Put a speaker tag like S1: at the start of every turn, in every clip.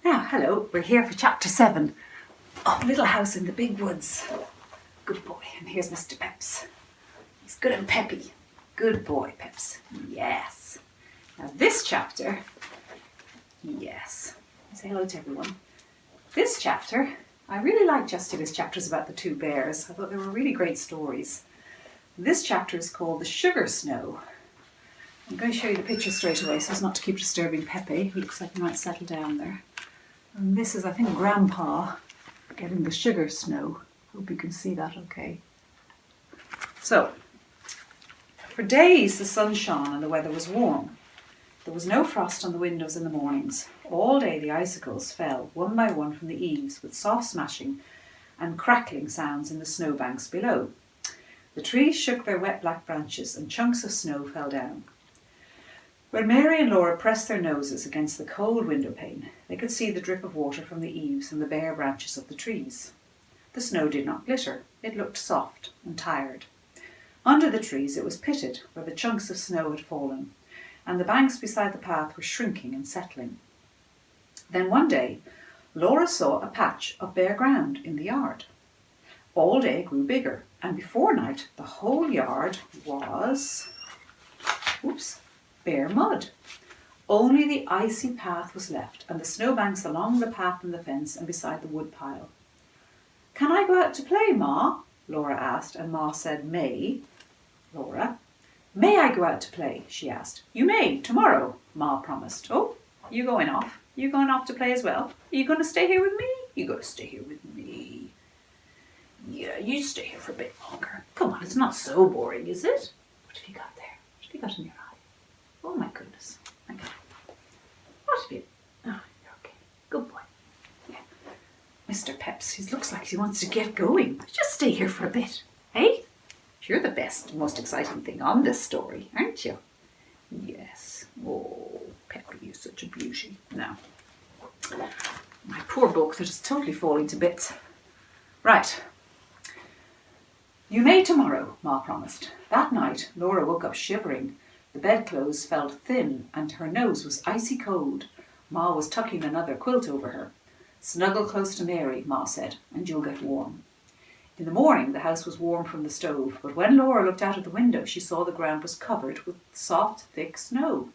S1: Now, hello, we're here for chapter 7 of Little House in the Big Woods. Good boy. And here's Mr. Peps. He's good and peppy. Good boy, Peps. Yes. Now this chapter, yes. Say hello to everyone. This chapter, I really liked yesterday's chapters about the two bears. I thought they were really great stories. This chapter is called The Sugar Snow. I'm going to show you the picture straight away so as not to keep disturbing Pepe, who looks like he might settle down there. And this is, I think, Grandpa getting the sugar snow. Hope you can see that okay. So, for days the sun shone and the weather was warm. There was no frost on the windows in the mornings. All day the icicles fell one by one from the eaves with soft smashing and crackling sounds in the snowbanks below. The trees shook their wet black branches and chunks of snow fell down. When Mary and Laura pressed their noses against the cold window pane, they could see the drip of water from the eaves and the bare branches of the trees. The snow did not glitter. It looked soft and tired. Under the trees it was pitted where the chunks of snow had fallen, and the banks beside the path were shrinking and settling. Then one day, Laura saw a patch of bare ground in the yard. All day it grew bigger, and before night the whole yard was bare mud. Only the icy path was left, and the snowbanks along the path and the fence and beside the wood pile. "Can I go out to play, Ma?" Laura asked, and Ma said, "May." Laura, "May I go out to play?" she asked. "You may, tomorrow," Ma promised. "Oh, you going off? You going off to play as well? Are you going to stay here with me? You got to stay here with me. Yeah, you stay here for a bit longer. Come on, it's not so boring, is it? What have you got there? What have you got in your eye? Oh my goodness. Okay. What have you? Oh, you're okay. Good boy. Yeah. Mr. Peps, he looks like he wants to get going. Just stay here for a bit. Hey? You're the best, most exciting thing on this story, aren't you? Yes. Oh, Peppy, you're such a beauty. Now, my poor book that is totally falling to bits. Right. "You may tomorrow," Ma promised. That night, Laura woke up shivering. The bedclothes felt thin and her nose was icy cold. Ma was tucking another quilt over her. "Snuggle close to Mary," Ma said, "and you'll get warm." In the morning the house was warm from the stove, but when Laura looked out of the window she saw the ground was covered with soft, thick snow.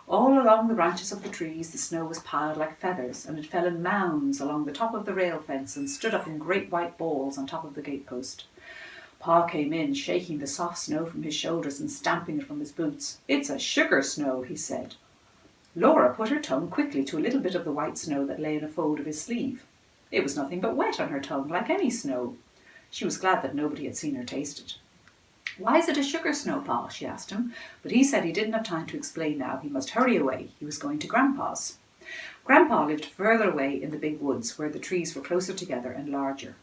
S1: All along the branches of the trees the snow was piled like feathers, and it fell in mounds along the top of the rail fence and stood up in great white balls on top of the gatepost. Pa came in, shaking the soft snow from his shoulders and stamping it from his boots. "It's a sugar snow," he said. Laura put her tongue quickly to a little bit of the white snow that lay in a fold of his sleeve. It was nothing but wet on her tongue, like any snow. She was glad that nobody had seen her taste it. "Why is it a sugar snow, Pa?" she asked him, but he said he didn't have time to explain now. He must hurry away. He was going to Grandpa's. Grandpa lived further away in the big woods, where the trees were closer together and larger.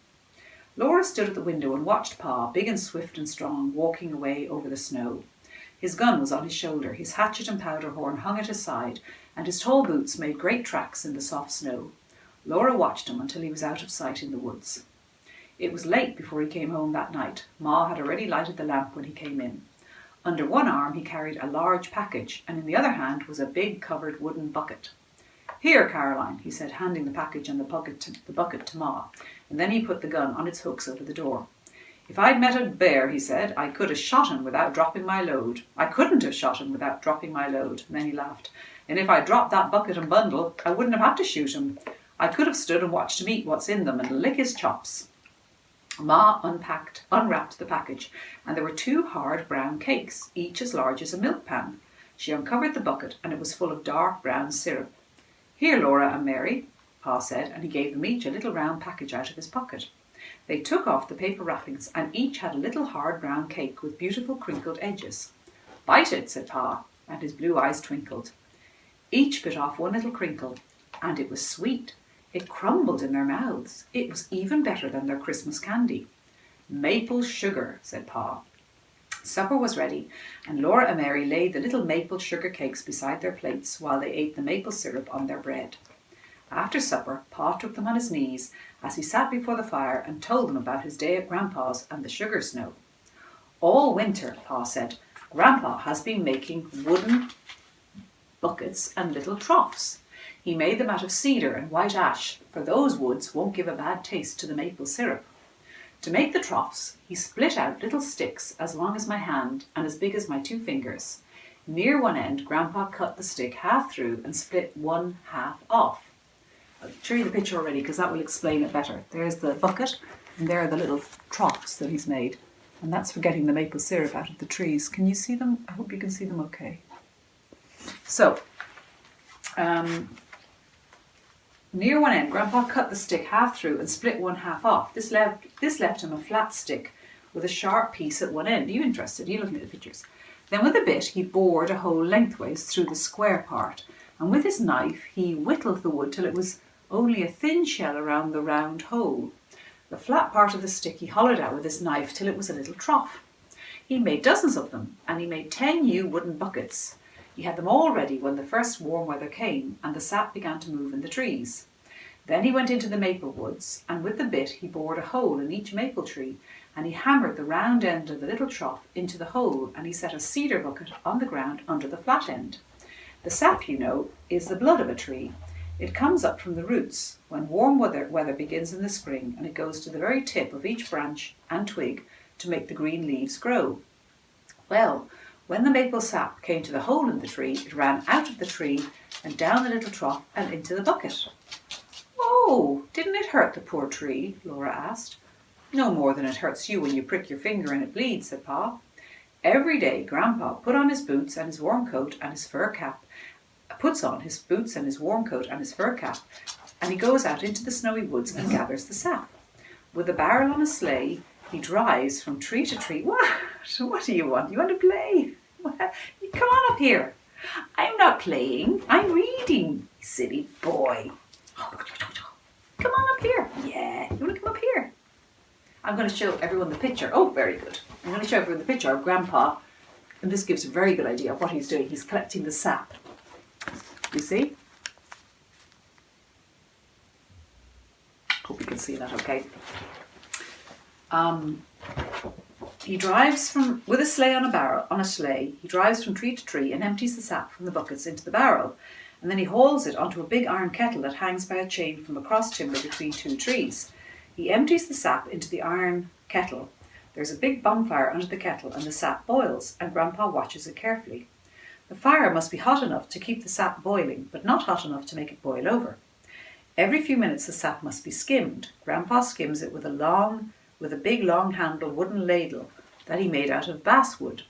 S1: Laura stood at the window and watched Pa, big and swift and strong, walking away over the snow. His gun was on his shoulder, his hatchet and powder horn hung at his side, and his tall boots made great tracks in the soft snow. Laura watched him until he was out of sight in the woods. It was late before he came home that night. Ma had already lighted the lamp when he came in. Under one arm he carried a large package, and in the other hand was a big covered wooden bucket. "Here, Caroline," he said, handing the package and the bucket to Ma, and then he put the gun on its hooks over the door. "If I'd met a bear," he said, "I could have shot him without dropping my load. I couldn't have shot him without dropping my load." And then he laughed. "And if I dropped that bucket and bundle, I wouldn't have had to shoot him. I could have stood and watched him eat what's in them and lick his chops." Ma unwrapped the package, and there were 2 hard brown cakes, each as large as a milk pan. She uncovered the bucket, and it was full of dark brown syrup. "Here, Laura and Mary," Pa said, and he gave them each a little round package out of his pocket. They took off the paper wrappings, and each had a little hard brown cake with beautiful crinkled edges. "Bite it," said Pa, and his blue eyes twinkled. Each bit off one little crinkle, and it was sweet. It crumbled in their mouths. It was even better than their Christmas candy. "Maple sugar," said Pa. Supper was ready, and Laura and Mary laid the little maple sugar cakes beside their plates while they ate the maple syrup on their bread. After supper, Pa took them on his knees as he sat before the fire and told them about his day at Grandpa's and the sugar snow. "All winter," Pa said, "Grandpa has been making wooden buckets and little troughs. He made them out of cedar and white ash, for those woods won't give a bad taste to the maple syrup. To make the troughs, he split out little sticks as long as my hand and as big as my 2 fingers. Near one end, Grandpa cut the stick half through and split one half off. I'll show you the picture already because that will explain it better. There's the bucket and there are the little troughs that he's made. And that's for getting the maple syrup out of the trees. Can you see them? I hope you can see them okay. So, near one end, Grandpa cut the stick half through and split one half off. This left him a flat stick with a sharp piece at one end. Are you interested? Are you looking at the pictures? Then with a bit, he bored a hole lengthways through the square part. And with his knife, he whittled the wood till it was only a thin shell around the round hole. The flat part of the stick he hollowed out with his knife till it was a little trough. He made dozens of them, and he made 10 new wooden buckets. He had them all ready when the first warm weather came and the sap began to move in the trees. Then he went into the maple woods, and with the bit he bored a hole in each maple tree, and he hammered the round end of the little trough into the hole, and he set a cedar bucket on the ground under the flat end. The sap, you know, is the blood of a tree. It comes up from the roots when warm weather begins in the spring, and it goes to the very tip of each branch and twig to make the green leaves grow. Well, when the maple sap came to the hole in the tree, it ran out of the tree and down the little trough and into the bucket. "Oh, didn't it hurt the poor tree?" Laura asked. "No more than it hurts you when you prick your finger and it bleeds," said Pa. Every day Grandpa put on his boots and his warm coat and his fur cap, and he goes out into the snowy woods and gathers the sap. With a barrel on a sleigh, he drives from tree to tree. What do you want? You want to play? Come on up here. I'm not playing. I'm reading, silly boy. Come on up here. Yeah, you want to come up here? I'm going to show everyone the picture. Oh, very good. I'm going to show everyone the picture of Grandpa, and this gives a very good idea of what he's doing. He's collecting the sap. You see? Hope you can see that okay. He drives with a sleigh on a sleigh. He drives from tree to tree and empties the sap from the buckets into the barrel, and then he hauls it onto a big iron kettle that hangs by a chain from a cross timber between 2 trees. He empties the sap into the iron kettle. There's a big bonfire under the kettle, and the sap boils, and Grandpa watches it carefully. The fire must be hot enough to keep the sap boiling, but not hot enough to make it boil over. Every few minutes the sap must be skimmed. Grandpa skims it with a big long-handled wooden ladle that he made out of basswood.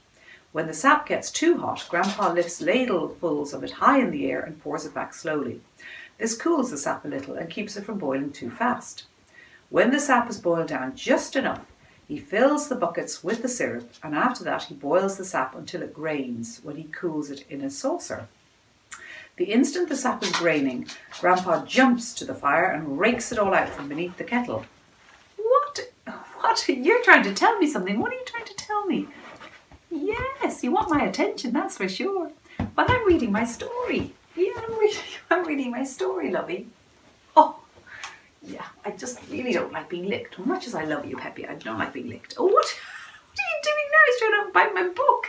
S1: When the sap gets too hot, Grandpa lifts ladlefuls of it high in the air and pours it back slowly. This cools the sap a little and keeps it from boiling too fast. When the sap has boiled down just enough, he fills the buckets with the syrup, and after that he boils the sap until it grains when he cools it in a saucer. The instant the sap is graining, Grandpa jumps to the fire and rakes it all out from beneath the kettle. What? You're trying to tell me something. What are you trying to tell me? Yes, you want my attention, that's for sure. But I'm reading my story. Yeah, I'm reading my story, lovey. Oh, yeah, I just really don't like being licked. As much as I love you, Peppy, I don't like being licked. Oh, what are you doing now? He's trying to bite my book.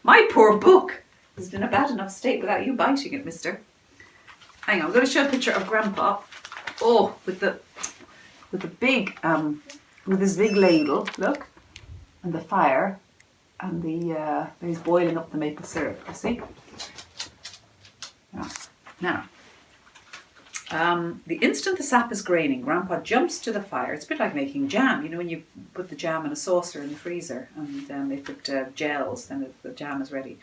S1: My poor book is in a bad enough state without you biting it, mister. Hang on, I'm going to show a picture of Grandpa. Oh, with his big ladle, look, and the fire, and he's boiling up the maple syrup, you see? Now, the instant the sap is graining, Grandpa jumps to the fire. It's a bit like making jam. You know, when you put the jam in a saucer in the freezer and they put gels, then the jam is ready.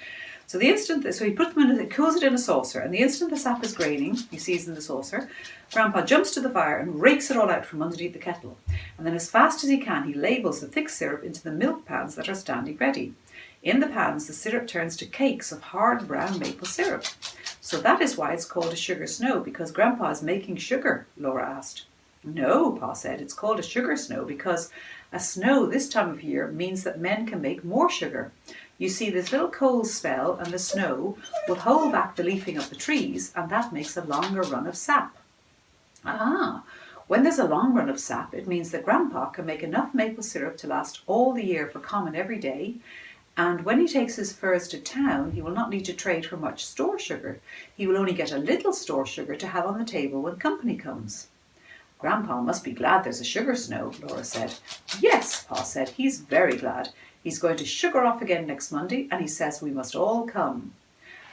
S1: So he puts them in, cools it in a saucer, and the instant the sap is graining, he sees in the saucer, Grandpa jumps to the fire and rakes it all out from underneath the kettle. And then as fast as he can, he labels the thick syrup into the milk pans that are standing ready. In the pans, the syrup turns to cakes of hard brown maple syrup. So that is why it's called a sugar snow, because Grandpa is making sugar, Laura asked. No, Pa said, it's called a sugar snow because a snow this time of year means that men can make more sugar. You see, this little cold spell and the snow will hold back the leafing of the trees, and that makes a longer run of sap. When there's a long run of sap, it means that Grandpa can make enough maple syrup to last all the year for common every day, And when he takes his furs to town, he will not need to trade for much store sugar. He will only get a little store sugar to have on the table when company comes. Grandpa must be glad there's a sugar snow, Laura said. Yes, Pa said, he's very glad. He's going to sugar off again next Monday, and he says we must all come.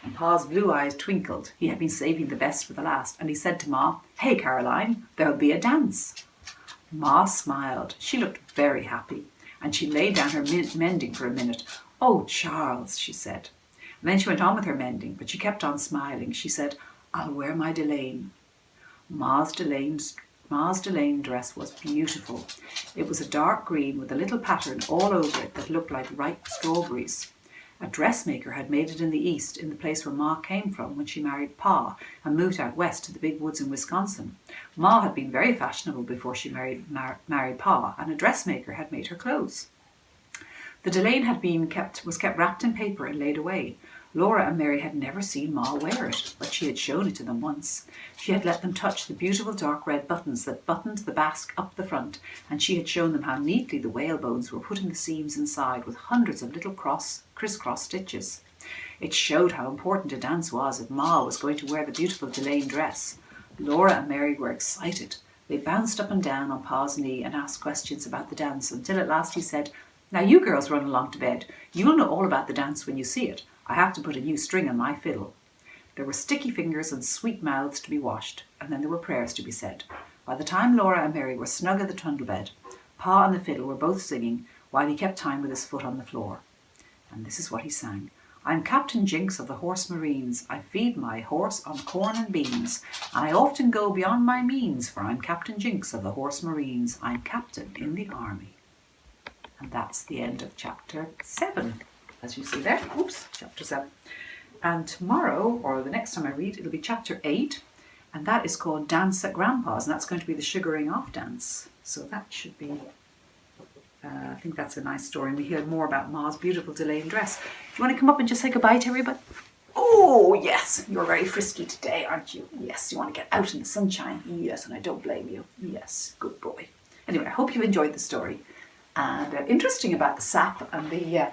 S1: And Pa's blue eyes twinkled. He had been saving the best for the last, and he said to Ma, Hey, Caroline, there'll be a dance. Ma smiled. She looked very happy, and she laid down her mending for a minute. Oh, Charles, she said. And then she went on with her mending, but she kept on smiling. She said, I'll wear my delaine. Ma's delaine dress was beautiful. It was a dark green with a little pattern all over it that looked like ripe strawberries. A dressmaker had made it in the East, in the place where Ma came from when she married Pa and moved out west to the big woods in Wisconsin. Ma had been very fashionable before she married Pa, and a dressmaker had made her clothes. The delaine was kept wrapped in paper and laid away. Laura and Mary had never seen Ma wear it, but she had shown it to them once. She had let them touch the beautiful dark red buttons that buttoned the basque up the front, and she had shown them how neatly the whalebones were put in the seams inside with hundreds of little crisscross stitches. It showed how important a dance was if Ma was going to wear the beautiful delaine dress. Laura and Mary were excited. They bounced up and down on Pa's knee and asked questions about the dance until at last he said, Now you girls run along to bed. You'll know all about the dance when you see it. I have to put a new string on my fiddle. There were sticky fingers and sweet mouths to be washed, and then there were prayers to be said. By the time Laura and Mary were snug at the trundle bed, Pa and the fiddle were both singing while he kept time with his foot on the floor. And this is what he sang. I'm Captain Jinks of the Horse Marines. I feed my horse on corn and beans. And I often go beyond my means, for I'm Captain Jinks of the Horse Marines. I'm captain in the army. And that's the end of chapter 7. As you see there, chapter 7. And tomorrow, or the next time I read, it'll be chapter 8, and that is called Dance at Grandpa's, and that's going to be the sugaring off dance. So that should be, I think that's a nice story, and we hear more about Ma's beautiful delaine dress. Do you want to come up and just say goodbye to everybody? Oh, yes, you're very frisky today, aren't you? Yes, you want to get out in the sunshine? Yes, and I don't blame you. Yes, good boy. Anyway, I hope you've enjoyed the story. And interesting about the sap and the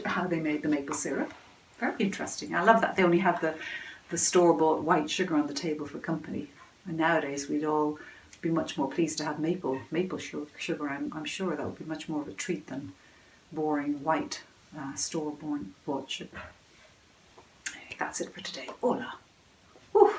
S1: how they made the maple syrup. Very interesting. I love that they only have the store-bought white sugar on the table for company. And nowadays we'd all be much more pleased to have maple sugar. I'm sure that would be much more of a treat than boring white store-bought sugar. Anyway, that's it for today. Hola. Woo.